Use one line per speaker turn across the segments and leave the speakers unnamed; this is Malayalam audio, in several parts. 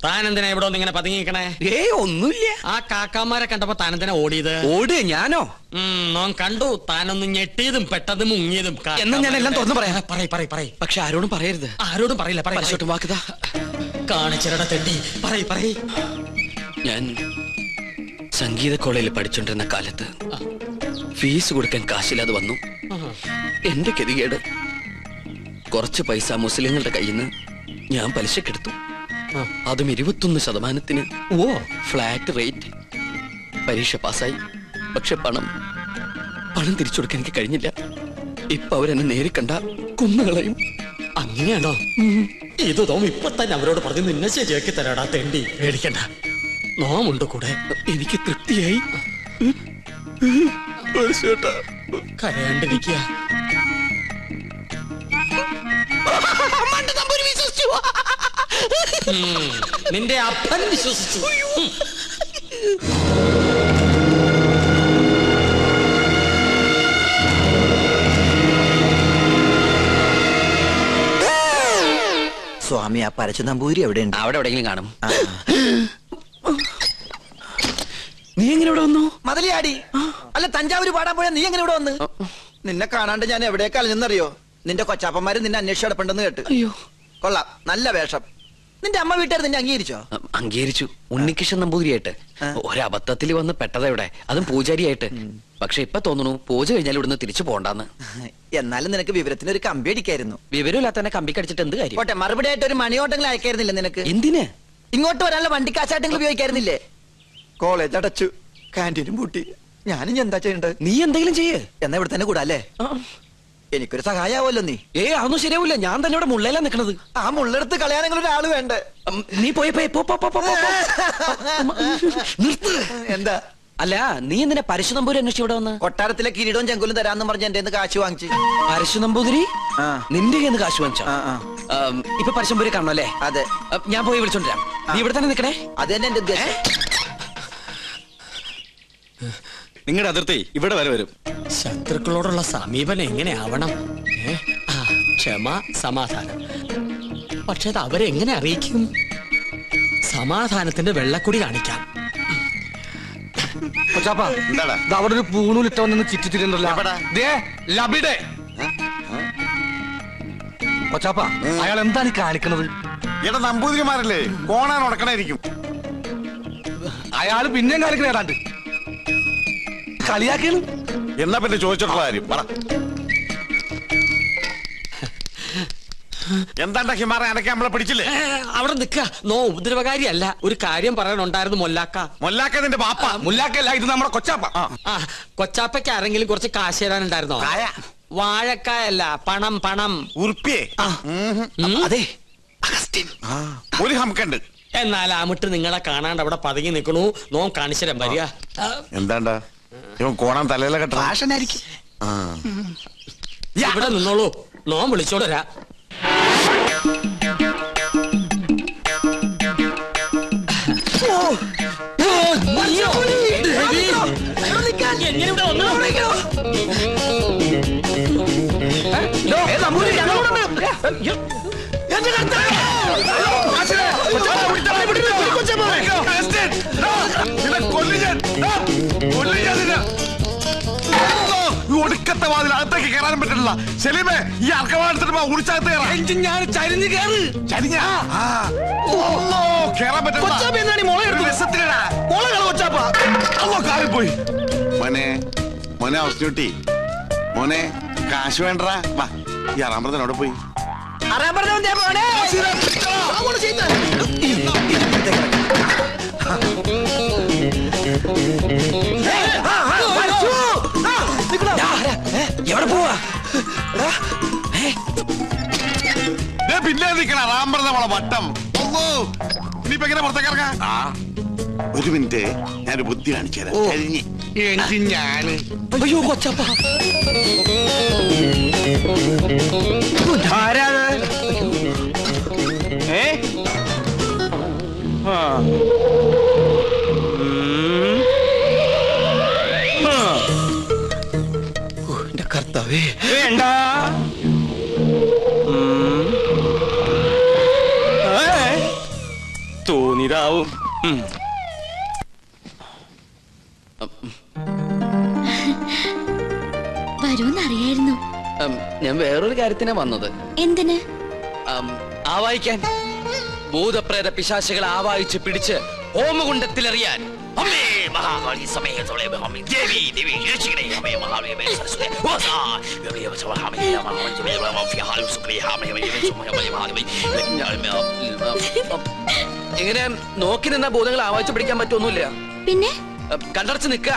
താനെന്തിനാ ഇവിടെ ഇങ്ങനെ പതുങ്ങിക്കണേ?
ഒന്നുമില്ല.
ആ കാക്കാമാരെ കണ്ടപ്പോ താനെന്തിനാ ഓടിയത്?
ഓട് ഞാനോ?
നോൻ കണ്ടു താനൊന്ന് ഞെട്ടിയതും പെട്ടതും മുങ്ങിയതും.
എന്നാ ഞാൻ എല്ലാം തുറന്നു പറയാം.
പറയ്.
പക്ഷെ ആരോടും പറയരുത്.
ആരോടും പറയില്ല.
പരിശോട്ടും വാക്കുതാ
കാണിച്ചിരട തെണ്ടി. പറയ്.
ഞാൻ സംഗീത കോളേജിൽ പഠിച്ചോണ്ടിരുന്ന കാലത്ത് ഫീസ് കൊടുക്കാൻ കാശില്ലാതെ വന്നു. എന്റെ ഗതികേട് കുറച്ച് പൈസ മുസ്ലിങ്ങളുടെ കയ്യിൽ നിന്ന് ഞാൻ പലിശക്കെടുത്തു. അതും 21%. Flat rate. പരീക്ഷ പാസ്സായി. പക്ഷെ പണം തിരിച്ചു കൊടുക്കാൻ എനിക്ക് കഴിഞ്ഞില്ല. ഇപ്പൊ അവരെന്നെ നേരി കണ്ട കുന്നുകളയും.
അങ്ങനെയാണോ? ഇത് തോം ഇപ്പൊ തന്നെ അവരോട് പറഞ്ഞു നിന്നെ ശരിയാക്കി തരാടാ തെണ്ടി. പേടിക്കണ്ട, നോമുണ്ട് കൂടെ.
എനിക്ക് തൃപ്തിയായി.
കരയാണ്ടിരിക്കുക. നിന്റെ അപ്പൻ വിശ്വസിച്ചു.
സ്വാമി, ആ പരച്ചു നമ്പൂരി എവിടെയുണ്ട്?
അവിടെ എവിടെയെങ്കിലും കാണും. നീ എങ്ങനെ ഇവിടെ വന്നു?
മതിലിയാടി. അല്ല, തഞ്ചാവൂര് പാടാൻ പോയാ നീ എങ്ങനെ ഇവിടെ വന്ന്? നിന്നെ കാണാണ്ട് ഞാൻ എവിടേക്ക് അലഞ്ഞെന്നറിയോ? നിന്റെ കൊച്ചാപ്പന്മാര് നിന്നെ അന്വേഷിച്ച് കിടപ്പുണ്ടെന്ന് കേട്ട്.
അയ്യോ,
കൊള്ളാം, നല്ല വേഷം. നിന്റെ അമ്മ വീട്ടുകാർ നിന്നെ അംഗീകരിച്ചോ?
അംഗീകരിച്ചു. ഉണ്ണികൃഷ്ണൻ നമ്പൂതിരിയായിട്ട്. ഒരബദ്ധത്തിൽ വന്ന് പെട്ടതെവിടെ, അതും പൂജാരിയായിട്ട്. പക്ഷെ ഇപ്പൊ തോന്നുന്നു പൂജ കഴിഞ്ഞാൽ ഇവിടുന്ന് തിരിച്ചു പോണ്ടെന്ന്.
എന്നാലും നിനക്ക് വിവരത്തിന് ഒരു കമ്പി അടിക്കായിരുന്നു.
വിവരമില്ലാത്ത തന്നെ കമ്പി കടിച്ചിട്ട് എന്ത് കാര്യം?
പോട്ടെ, മറുപടി ആയിട്ട് ഒരു മണിയോട്ടെങ്കിലും അയക്കായിരുന്നില്ല നിനക്ക്?
എന്തിന്?
ഇങ്ങോട്ട് വരാനുള്ള വണ്ടിക്കാശായിട്ടെങ്കിലും ഉപയോഗിക്കായിരുന്നില്ലേ? കോളേജ് അടച്ചു, കാന്റീനും പൂട്ടി. ഞാനും എന്താ ചെയ്യണ്ടത്?
നീ എന്തെങ്കിലും ചെയ്യേ.
എന്നാ ഇവിടെ തന്നെ കൂടാ അല്ലേ? എനിക്കൊരു സഹായാവല്ലോ നീ.
അതൊന്നും ശരിയാവില്ല. ഞാൻ തന്നെ ഇവിടെ മുള്ളയിലാ നിക്കണത്.
ആ മുള്ളെടുത്ത് കളയാനെങ്കിലും ഒരാള് വേണ്ടേ?
നീ പോയി നിർത്ത്.
എന്താ?
അല്ല, നീ എന്തിനാ പരശു നമ്പൂരി അന്വേഷിച്ച് ഇവിടെ വന്ന്?
കൊട്ടാരത്തിലെ കിരീടവും ചെങ്കുലും തരാന്ന് പറഞ്ഞ് എന്റെ കാശ് വാങ്ങിച്ചു.
പരശു നമ്പൂതിരി നിന്റെ കയ്യിൽ നിന്ന് കാശ് വാങ്ങിച്ചോ? ഇപ്പൊ പരശുനമ്പൂരി കാണണം അല്ലേ?
അതെ.
ഞാൻ പോയി വിളിച്ചോണ്ടിരാം. നീ ഇവിടെ തന്നെ നിക്കണേ.
അത് തന്നെ എന്റെ ഉദ്ദേശം.
നിങ്ങളുടെ അതിർത്തി ഇവിടെ വരെ വരും.
ശത്രുക്കളോടുള്ള സമീപനം എങ്ങനെയാവണം? ക്ഷമ, സമാധാനം. പക്ഷെ അത് അവരെങ്ങനെ അറിയിക്കും? സമാധാനത്തിന്റെ വെള്ളക്കുടി കാണിക്കാം.
അവിടെ
ഒരു പൂണൂലിട്ടവന്ന് ചുറ്റിത്തിരുന്നല്ലോ. കൊച്ചാപ്പ, അയാൾ എന്താണ് ഈ കാണിക്കണത്?
ഇവിടെ നമ്പൂതിരിമാരല്ലേ, കോണാൻ ഉടക്കണായിരിക്കും.
അയാള് പിന്നെയും കാണിക്കണ ഏതാണ്ട് കളിയാക്കിയാണ്.
എന്നാ പിന്നെ ചോദിച്ചിട്ടുള്ള കാര്യം പറ. എന്താ ഹിമാറ അടയ്ക്ക് നമ്മളെ പിടിച്ചില്ലേ?
അവിടെ നിൽക്കുക. നോ ഉപദ്രവകാരിയല്ല. ഒരു കാര്യം പറയാനുണ്ടായിരുന്നു. മൊല്ലാക്ക
നിന്റെ പാപ്പ.
മുല്ലാക്കല്ല, ഇത് നമ്മുടെ കൊച്ചാപ്പ.
കൊച്ചാപ്പയ്ക്ക് ആരെങ്കിലും കുറച്ച് കാശ് തരാനുണ്ടായിരുന്നോ? വാഴക്കായല്ല, പണം.
ഉറുപ്പിയേ?
അതെ,
ഒരു ഹംക്കുണ്ട്.
എന്നാൽ അമിട്ട് നിങ്ങളെ കാണാണ്ട് അവിടെ പതുങ്ങി നിൽക്കണു. നോ കാണിച്ചരം വരിക.
എന്താണ്ടാ ഇവൻ കോണാൻ തലയിലെ കെട്ടാ?
ഇവിടെ നിന്നോളൂ, നോ വിളിച്ചോടരാ.
ഒടുക്കത്തെ വാതിൽ അകത്തേക്ക് കയറാനും പറ്റില്ല. ശലീമേ, ഈ അർക്കവാടത്തിട്ട് ഉടിച്ചകത്ത് കയറാൻ പറ്റില്ല. മോനെ അവസ്ഥ മോനെ കാശ് വേണ്ടടാ. വാ, ഈ അറാമ്പറത്തിനോടെ പോയി.
എവിടെ പോവാ?
പിന്നെ നിക്കണ റാമ്പറ നമ്മളെ വട്ടം. ഇനിയിപ്പോ എങ്ങനെ പുറത്തേക്ക് ഇറങ്ങാം? ഒരു മിനിറ്റ്, ഞാനൊരു ബുദ്ധി കാണിച്ചു തരാം. ഞാന്
അയ്യോ കൊച്ചപ്പ, എന്റെ കർത്താവേ.
വേണ്ട, ഇനിതാവും.
വരൂന്നറിയായിരുന്നു.
ഞാൻ വേറൊരു കാര്യത്തിനാ വന്നത്.
എന്തിന്?
ആവായിക്കാൻ. ഭൂതപ്രേത പിശാചുകളെ ആവായിച്ച് പിടിച്ച് ഹോമകുണ്ടത്തിലെറിയാൻ. അമ്മേ മഹാകാളി സമേതോളെ അമ്മേ ദേവി ദേവി രക്ഷിക്കണേ അമ്മേ മഹാകാളി മേ സരസ്വതി വാസാ ദേവി സവഹാമേ മഹാവഞ്ചി ഫിഹാലു സുക്രി ഹാമേ മഹാകാളി. എങ്ങനെ നോക്കി നിന്ന ഭൂതങ്ങളെ ആവായിച്ച് പിടിക്കാൻ പറ്റൊന്നുമില്ല.
പിന്നെ
കണ്ടടച്ച് നിക്ക.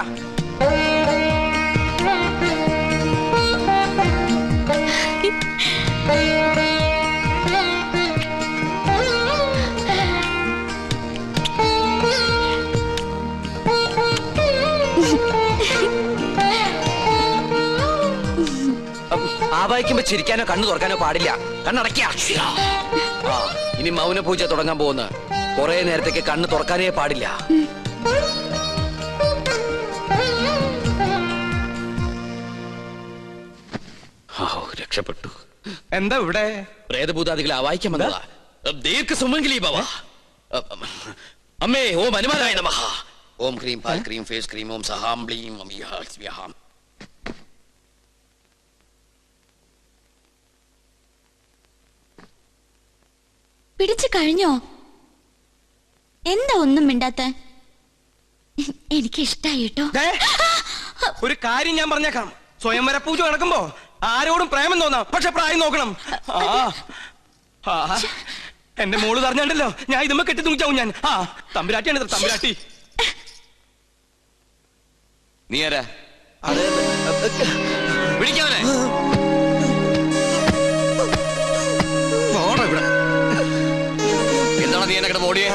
ആവായിക്കുമ്പോ ചിരിക്കാനോ കണ്ണു തുറക്കാനോ പാടില്ല. കണ്ണടയ്ക്ക. ഇനി മൗനപൂജ തുടങ്ങാൻ പോകുന്ന കുറെ നേരത്തേക്ക് കണ്ണ് തുറക്കാനേ പാടില്ല. രക്ഷപ്പെട്ടു.
എന്താ ഇവിടെ?
പ്രേതഭൂതാദികളെ ആവായിക്കാൻ വന്നതാ. ദീർഘ സുമംഗലി ഭവ. അമ്മേ ഓം ഹനുമാനായ നമഃ. ഓം ക്രീം പാൽ ക്രീം ഫേസ് ക്രീം ഓം സഹാം ബ്ലീം അമിയാം.
പിടിച്ചു കഴിഞ്ഞോ? എന്താ ഒന്നും മിണ്ടാത്ത? എനിക്ക് ഇഷ്ടായി കേട്ടോ.
ഒരു കാര്യം ഞാൻ പറഞ്ഞേക്കാം. സ്വയംവര പൂജ നടക്കുമ്പോ ആരോടും പ്രേമം തോന്നാം, പക്ഷെ പ്രായം നോക്കണം. എന്റെ മോള് പറഞ്ഞാണ്ടല്ലോ ഞാൻ ഇതുമ്മ കെട്ടി തൂങ്ങിച്ചാവും ഞാൻ. തമ്പുരാട്ടിയാണ് തമ്പുരാട്ടി.
നീ ആരാ? വിളിക്കാവനെ. എന്താണ് നീ എന്നെ ഓടിയേ?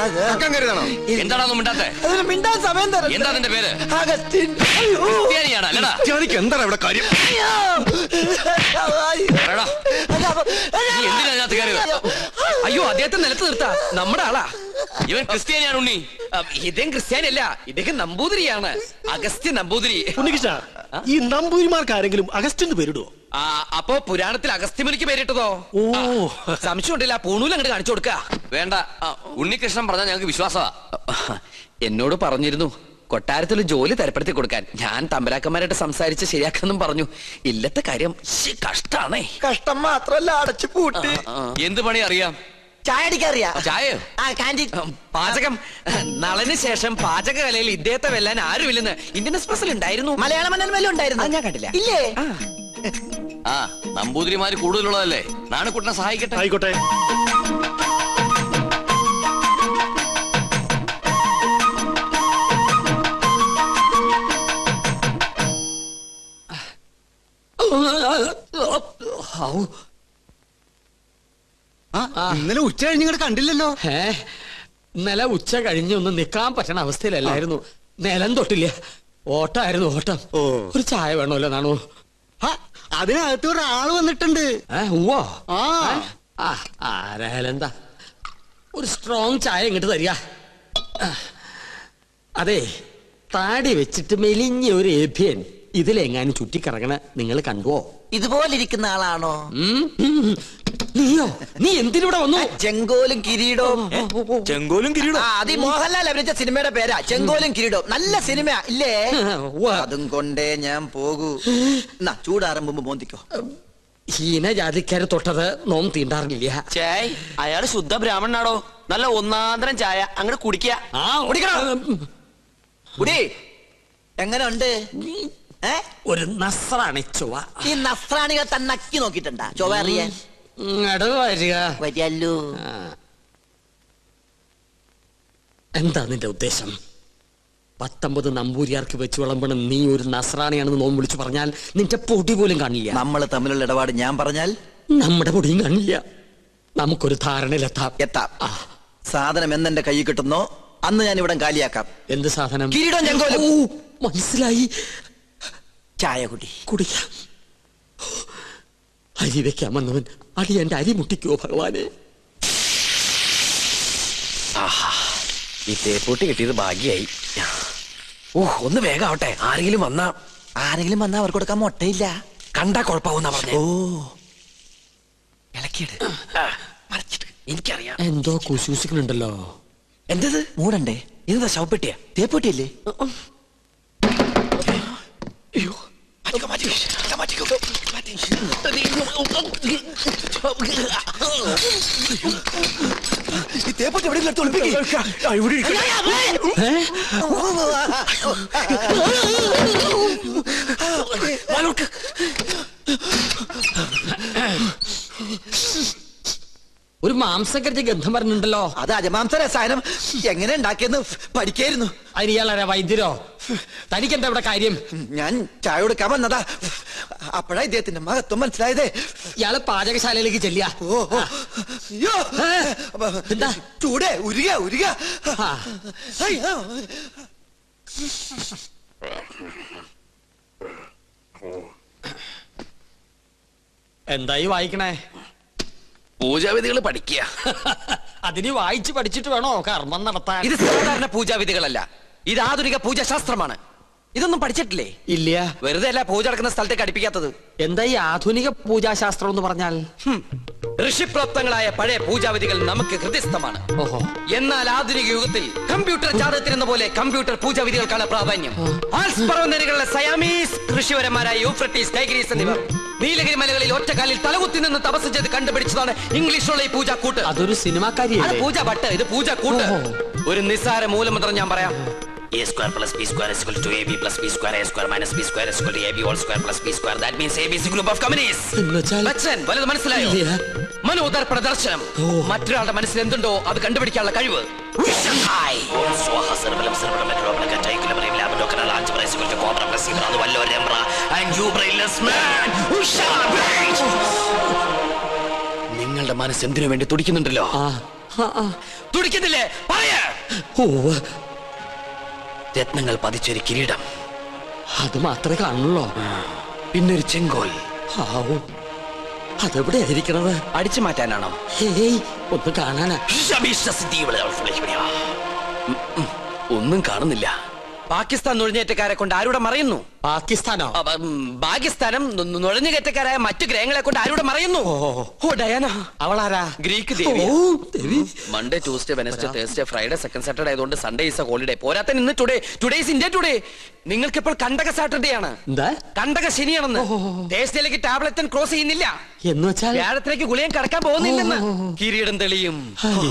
എന്താണോ മിണ്ടാത്തെ?
മിണ്ടാൻ സമയം തരാം.
എന്താ നിന്റെ പേര്?
അഗസ്റ്റിൻ.
ക്രിസ്ത്യാനിയാണോ? അല്ലടാ.
എന്താണ് ഇവിടെ കാര്യം?
പറയടാ. നീ എന്തിനാ അതിനകത്ത് കയറിയത്? അയ്യോ, അദ്ദേഹത്തെ നിലത്ത് നിർത്താ. നമ്മുടെ ആളാ. ഇവൻ ക്രിസ്ത്യാനിയാണ് ഉണ്ണി. ഇദ്ദേഹം ക്രിസ്ത്യാനിയല്ല, ഇദ്ദേഹം നമ്പൂതിരിയാണ്. അഗസ്ത്യ നമ്പൂതിരി.
ഉണ്ണികൃഷ്ണ, ഈ നമ്പൂതിരിമാർക്ക് ആരെങ്കിലും അഗസ്റ്റിന് പേരിടുവോ?
അപ്പോ പുരാണത്തിൽ അഗസ്ത്യമുനിക്ക് പേരിട്ടതോ?
ഓ,
സംശയം ഉണ്ടല്ല. പൂണൂൽ അങ്ങോട്ട് കാണിച്ചു കൊടുക്ക. വേണ്ട, ഉണ്ണികൃഷ്ണൻ പറഞ്ഞാൽ ഞങ്ങൾക്ക് വിശ്വാസമാ. എന്നോട് പറഞ്ഞിരുന്നു കൊട്ടാരത്തിൽ ജോലി തരപ്പെടുത്തി കൊടുക്കാൻ. ഞാൻ തമ്പരാക്കന്മാരായിട്ട് സംസാരിച്ച് ശരിയാക്കാന്നും പറഞ്ഞു. ഇല്ലത്തെ കാര്യം കഷ്ടാണേ.
കഷ്ടം മാത്രല്ല, അടച്ചു പൂട്ടി.
എന്ത് പണി അറിയാം?
ചായ അടിക്കറിയാ?
ചായയോ?
കാന്റീൻ
പാചകം. നളന് ശേഷം പാചകകലയിൽ ഇദ്ദേഹത്തെ വെല്ലാൻ ആരുമില്ലെന്ന് ഇന്ത്യൻ എക്സ്പ്രസിൽ ഉണ്ടായിരുന്നു.
മലയാള മനോരമയിലും ഉണ്ടായിരുന്നു.
ഞാൻ കണ്ടില്ല.
ഇല്ലേ?
നമ്പൂതിരിമാര് കൂടുതലുള്ളതല്ലേ. നാണക്കുട്ടനെ സഹായിക്കട്ടെ.
ആയിക്കോട്ടെ.
ഇന്നലെ ഉച്ച കഴിഞ്ഞ് ഇങ്ങോട്ട് കണ്ടില്ലല്ലോ.
ഇന്നലെ ഉച്ച കഴിഞ്ഞ് ഒന്ന് നിക്കാൻ പറ്റണ അവസ്ഥയിലല്ലായിരുന്നു. നിലം തൊട്ടില്ല. ഓട്ടായിരുന്നു ഓട്ടം. ഒരു ചായ വേണമല്ലോ നാണു.
അതിനകത്ത് ഒരാള് വന്നിട്ടുണ്ട്.
ഉവ്വോ? ആരായാലും എന്താ, ഒരു സ്ട്രോങ് ചായ ഇങ്ങോട്ട് തരിക. അതെ, താടി വെച്ചിട്ട് മെലിഞ്ഞ ഒരു ഏഭ്യൻ ഇതിലെങ്ങാനും ചുറ്റിക്കറങ്ങണ നിങ്ങൾ കണ്ടുവോ?
ഇതുപോലിരിക്കുന്ന ആളാണോ?
നീയോ? നീ എന്തിനൂടെ വന്നു?
ചെങ്കോലും കിരീടവും.
ചെങ്കോലും കിരീടം.
അത് മോഹൻലാൽ അഭിനയിച്ച സിനിമയുടെ പേരാ, ചെങ്കോലും കിരീടവും. നല്ല സിനിമ ഇല്ലേ? അതും കൊണ്ടേ ഞാൻ പോകൂ. ചൂടാറുമ്പോ മോന്തിക്കോ.
ഹീനജാതിക്കാര് തൊട്ടത് നോം തീണ്ടാറില്ല.
ചേയ്, അയാള് ശുദ്ധ ബ്രാഹ്മണനാടോ. നല്ല ഒന്നാന്തരം ചായ അങ്ങോട്ട് കുടിക്ക. കുടി. എങ്ങനെ ഉണ്ട്?
ഒരു നസ്രാണി ചൊവ്വ.
ഈ നസ്രാണികൾ തന്നെ നക്കി നോക്കിട്ടുണ്ടാ ചൊവ്വ അറിയാൻ? വരികല്ലോ.
എന്താ നിന്റെ ഉദ്ദേശം? 19 നമ്പൂരിയാർക്ക് വെച്ച് വിളമ്പണം നീ ഒരു നസ്രാണിയാണെന്ന് നോം വിളിച്ചു പറഞ്ഞാൽ നിന്റെ പൊടി പോലും കാണില്ല.
നമ്മൾ തമ്മിലുള്ള ഇടപാട് ഞാൻ പറഞ്ഞാൽ
നമ്മുടെ പൊടിയും കാണില്ല. നമുക്കൊരു ധാരണയിലെത്താം.
സാധനം എന്നെന്റെ കൈ കിട്ടുന്നോ അന്ന് ഞാൻ ഇവിടെ കാലിയാക്കാം.
എന്ത് സാധനം?
കിരീടം ചെങ്കോലും.
മനസ്സിലായി.
ചായ
കുടിക്കാം. അരി വെക്കാമെന്നവൻ അടി എന്റെ അരി മുട്ടിക്കോ ഭഗവാനെ.
ഈ തേപ്പൂട്ടി കിട്ടിയത് ഭാഗ്യായി. ഒന്ന് വേഗം ആവട്ടെ. ആരെങ്കിലും വന്നാ
അവർക്ക് കൊടുക്കാൻ മുട്ടയില്ല.
കണ്ടാ കുഴപ്പമാവുന്ന പറഞ്ഞേ. ഇളക്കിയിട്ട് എനിക്കറിയാം.
എന്തോ കുശൂസിക്കുന്നുണ്ടല്ലോ.
എന്തത്?
മൂടണ്ടേ?
എന്താ ശവപ്പെട്ടിയാ?
തേപ്പൊട്ടിയല്ലേ?
അയ്യോ, മാറ്റിക്കോ.
ഈ തേപ്പൊട്ടി എവിടെയെങ്കിലും എടുത്ത് ഒളിപ്പിക്ക്.
ഒരു മാംസക്കരച്ച് ഗന്ധം പറഞ്ഞിട്ടുണ്ടല്ലോ.
അത് അജമാംസ രസായനം എങ്ങനെ ഉണ്ടാക്കിയെന്ന് പഠിക്കായിരുന്നു.
അതിന് ഇയാളാരാ, വൈദ്യരോ? തനിക്കെന്താ ഇവിടെ കാര്യം?
ഞാൻ ചായ കൊടുക്കാൻ വന്നതാ. അപ്പോഴാ ഇദ്ദേഹത്തിന്റെ മഹത്വം മനസ്സിലായതേ.
ഇയാള് പാചകശാലയിലേക്ക് ചെല്ലിയ.
ഓ അയ്യോ,
എന്താ?
ചൂടേ, ഉരുക. അയ്യോ.
എന്തായി വായിക്കണേ?
പൂജാവിധികൾ പഠിക്കുക.
അതിന് വായിച്ച് പഠിച്ചിട്ട് വേണോ കർമ്മം നടത്താൻ?
ഇത് സാധാരണ പൂജാവിധികളല്ല, ഇത് ആധുനിക പൂജാശാസ്ത്രമാണ്. ഇതൊന്നും പഠിച്ചിട്ടില്ലേ?
ഇല്ല.
വെറുതെ അല്ല പൂജ നടക്കുന്ന സ്ഥലത്തേക്ക് അടുപ്പിക്കാത്തത്.
എന്താ ഈ ആധുനിക പൂജാശാസ്ത്രം എന്ന് പറഞ്ഞാൽ?
ഋഷിപ്രോക്തങ്ങളായ പഴയ പൂജാവിധികൾ നമുക്ക് ഹൃദയസ്ഥമാണ്.
ഓഹോ.
എന്നാൽ ആധുനിക യുഗത്തിൽ കമ്പ്യൂട്ടർ ജാതകത്തിനെന്ന പോലെ കമ്പ്യൂട്ടർ പൂജാവിധികൾക്കാണ് പ്രാധാന്യം. ആൽസ് പർവ്വതനിരകളിലെ സയാമീസ് ഋഷിവരന്മാരായ യൂഫ്രട്ടീസ്, ടൈഗ്രീസ് എന്നിവർ നീലഗിരി മലകളിൽ ഒറ്റക്കാലിൽ തലകുത്തി നിന്ന് തപസ് ചെയ്ത് കണ്ടുപിടിച്ചതാണ് ഇംഗ്ലീഷുള്ള ഈ പൂജാക്കൂട്ട്.
അതൊരു സിനിമാക്കാരിയല്ലേ?
പൂജ ഭട്ട്, ഇത് പൂജാക്കൂട്ട്. ഒരു നിസ്സാര മൂലമന്ത്രം ഞാൻ പറയാം. A square plus B square is equal to AB plus B square, A square minus B square is equal to AB whole square plus B square. That means AB is a group of communists. Bachchan, വലുത് മനസ്സിലായോ? മനോദർപ്പണ ദർശനം. മറ്റൊരാളുടെ മനസ്സിൽ എന്തുണ്ടോ അത് കണ്ടുപിടിക്കാനുള്ള കഴിവ്. നിങ്ങളുടെ മനസ്സ് എന്തിനു വേണ്ടി തുടിക്കുന്നുണ്ടല്ലോ? തുടിക്കുന്നില്ലേ? പറയാ. രത്നങ്ങൾ പതിച്ചൊരു കിരീടം,
അത് മാത്രമേ കാണുള്ളൂ.
പിന്നൊരു ചെങ്കോൽ.
അതെവിടെ ആയിരിക്കണത്?
അടിച്ചു മാറ്റാനാണോ?
ഒന്ന് കാണാനാ.
ഒന്നും കാണുന്നില്ല. പാകിസ്ഥാൻ നുഴഞ്ഞേറ്റക്കാരെ കൊണ്ട് ആരുടെ മറയുന്നു?
പാകിസ്ഥാനോ?
പാകിസ്ഥാനം നുഴഞ്ഞുകയറ്റക്കാരായ മറ്റു ഗ്രഹങ്ങളെ കൊണ്ട് ആരുടെ മറയുന്നു? ഓ ഡയാന.
അവളാരാ?
ഗ്രീക്ക് ദേവി. Monday, Tuesday, Wednesday, Thursday, Friday, second Saturday ആയതുകൊണ്ട് സൺഡേ ഈസ് എ ഹോളിഡേ. പോരാത്ത ഇന്ന് ടുഡേ ഈസ് ഇന്ത്യ ടുഡേ. നിങ്ങൾക്ക് ഇപ്പോൾ കണ്ടക സാറ്റർഡേ ആണ്. കണ്ടക ശനിയാണെന്ന്. തേഴ്സ്ഡേയിലേക്ക് ടാബ്ലറ്റ് ക്രോസ് ചെയ്യുന്നില്ല
എന്ന് വെച്ചാൽ
വ്യാഴത്തിലേക്ക് ഗുളിയം കടക്കാൻ പോകുന്നില്ലെന്ന്. കിരീടം തെളിയും.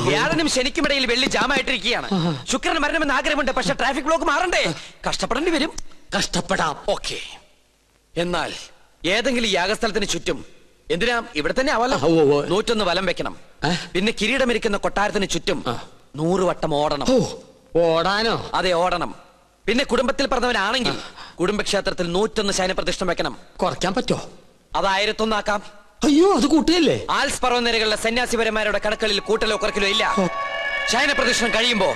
വ്യാഴനും ശനിക്കും ഇടയിൽ വെള്ളി ജാമായിട്ടിരിക്കുകയാണ്. ശുക്രന് മരണമെന്ന് ആഗ്രഹമുണ്ട്, പക്ഷെ ട്രാഫിക് ബ്ലോക്ക് മാറണ്ടേ? കഷ്ടപ്പെടേണ്ടി വരും.
കഷ്ടപ്പെടാം.
ഓക്കെ. എന്നാൽ ഏതെങ്കിലും യാഗസ്ഥലത്തിന് ചുറ്റും, എന്തിനാ ഇവിടെ തന്നെ ആവല്ലോ, 101 വലം വെക്കണം. പിന്നെ കിരീടമിരിക്കുന്ന കൊട്ടാരത്തിന് ചുറ്റും 100 വട്ടം ഓടണം.
ഓടാനോ?
അതെ, ഓടണം. പിന്നെ കുടുംബത്തിൽ പറഞ്ഞവനാണെങ്കിൽ കുടുംബക്ഷേത്രത്തിൽ 101 ശയനപ്രതിഷ്ഠ വെക്കണം.
കുറയ്ക്കാൻ പറ്റോ?
അത് 1001 ആക്കാം.
അയ്യോ, അത് കൂട്ടിയല്ലേ?
ആൽസ് പർവ്വതനിരകളിലെ സന്യാസിപരന്മാരുടെ കണക്കളിൽ കൂട്ടലോ കുറക്കലോ ഇല്ല. ശയനപ്രതിഷ്ഠ കഴിയുമ്പോ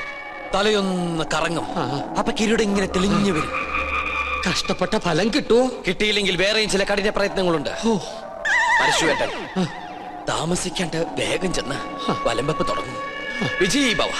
തലയൊന്ന് കറങ്ങും. അപ്പൊ കിരീടം ഇങ്ങനെ തെളിഞ്ഞു വരും.
കഷ്ടപ്പെട്ട ഫലം കിട്ടുവോ?
കിട്ടിയില്ലെങ്കിൽ വേറെയും ചില കഠിന പ്രയത്നങ്ങളുണ്ട്. പരശുവേട്ടൻ താമസിക്കാണ്ട് വേഗം ചെന്ന് വലംവെപ്പ് തുടങ്ങും. വിജയ് ഭവ.